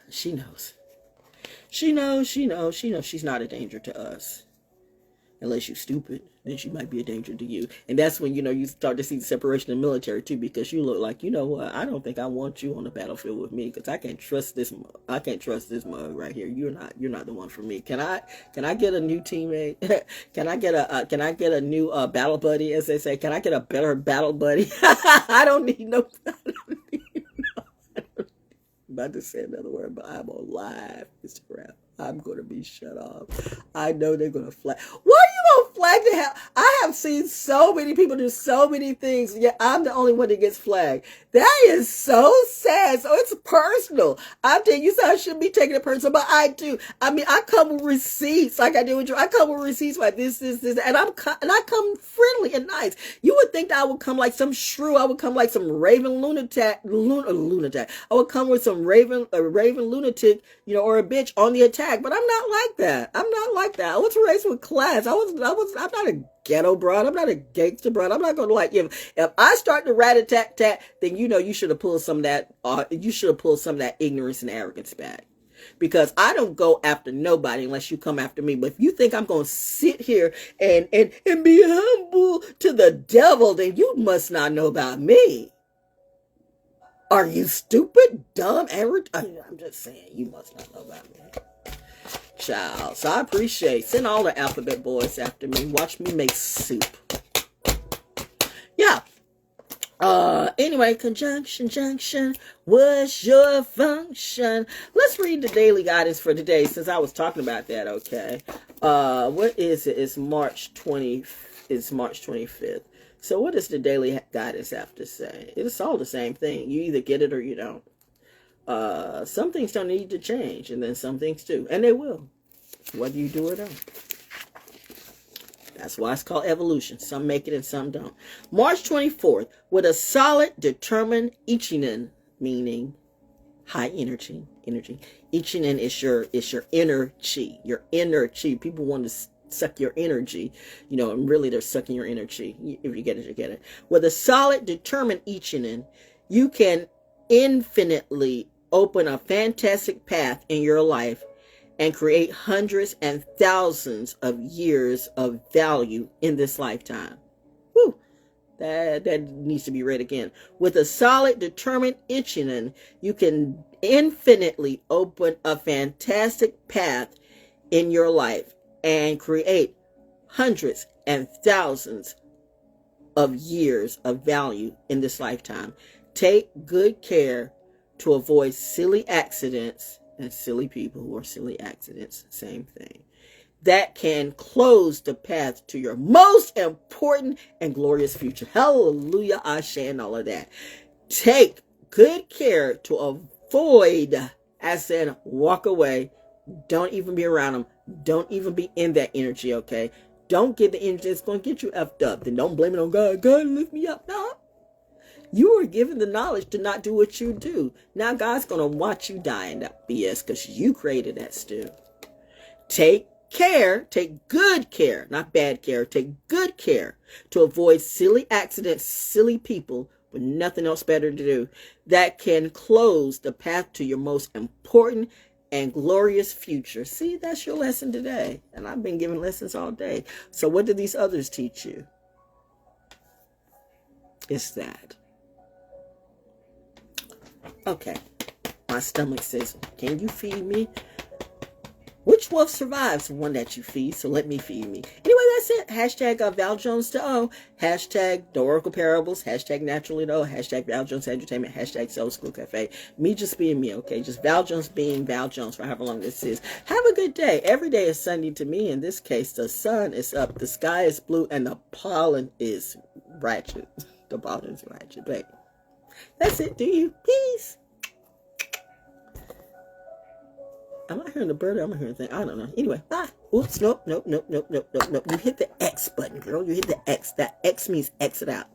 She knows. She knows she's not a danger to us. Unless you're stupid, then she might be a danger to you. And that's when, you know, you start to see the separation in the military too, because you look like, you know what, I don't think I want you on the battlefield with me, because I can't trust this mug right here. You're not the one for me. Can I get a new teammate? Can I get a new battle buddy, as they say? Can I get a better battle buddy? I don't need no. I'm about to say another word, but I'm on live Instagram. I'm going to be shut off. I know they're going to flag. What are you going to flag the hell? I have seen so many people do so many things, yet I'm the only one that gets flagged. That is so sad. So it's personal. I'm telling you, so I shouldn't be taking it personal, but I do. I mean, I come with receipts like I do with you. I come with receipts like this, and I come friendly and nice. You would think that I would come like some shrew. I would come like some raven lunatic. I would come with some raven lunatic, you know, or a bitch on the attack. But I'm not like that. I'm not like that. I was raised with class. I'm not a ghetto broad. I'm not a gangster broad. I'm not going to like, if I start to rat-a-tat-tat, then you know you should have pulled some of that, ignorance and arrogance back. Because I don't go after nobody unless you come after me. But if you think I'm going to sit here and be humble to the devil, then you must not know about me. Are you stupid, dumb, average? I'm just saying, you must not know about me. Child. So I appreciate. Send all the alphabet boys after me. Watch me make soup. Yeah. Anyway, conjunction, junction. What's your function? Let's read the daily guidance for today, since I was talking about that. Okay. What is it? It's March 25th. So what does the daily guidance have to say? It's all the same thing. You either get it or you don't. Some things don't need to change, and then some things do, and they will, whether you do it or don't. That's why it's called evolution. Some make it and some don't. March 24th, with a solid, determined ichinen, meaning high energy. Ichinen is your inner chi, your inner chi. People want to suck your energy, you know, and really they're sucking your energy. If you get it, you get it. With a solid, determined ichinen, you can infinitely open a fantastic path in your life and create hundreds and thousands of years of value in this lifetime. Whew. That needs to be read again. With a solid, determined ichinen, you can infinitely open a fantastic path in your life and create hundreds and thousands of years of value in this lifetime. Take good care to avoid silly accidents and silly people or silly accidents, same thing, that can close the path to your most important and glorious future. Hallelujah, Ashe, and all of that. Take good care to avoid, as in walk away. Don't even be around them. Don't even be in that energy, okay? Don't get the energy that's going to get you effed up. Then don't blame it on God. God, lift me up. No. You were given the knowledge to not do what you do. Now God's going to watch you die in that BS because you created that stew. Take care, take good care, not bad care, take good care to avoid silly accidents, silly people with nothing else better to do that can close the path to your most important and glorious future. See, that's your lesson today. And I've been giving lessons all day. So what do these others teach you? It's that. Okay. My stomach says, can you feed me? Which wolf survives, one that you feed, so let me feed me. Anyway, that's it. Hashtag ValJonesDaO, hashtag The Oracle Parables, hashtag naturewalk, hashtag ValJones Entertainment, hashtag Soul School Cafe. Me just being me, okay? Just Val Jones being Val Jones for however long this is. Have a good day. Every day is Sunday to me. In this case, the sun is up, the sky is blue, and the pollen is ratchet. The pollen is ratchet. But that's it. Do you? Peace. Am I hearing the bird? Or am I hearing the thing? I don't know. Anyway, bye. Oops, nope. You hit the X button, girl. You hit the X. That X means exit out.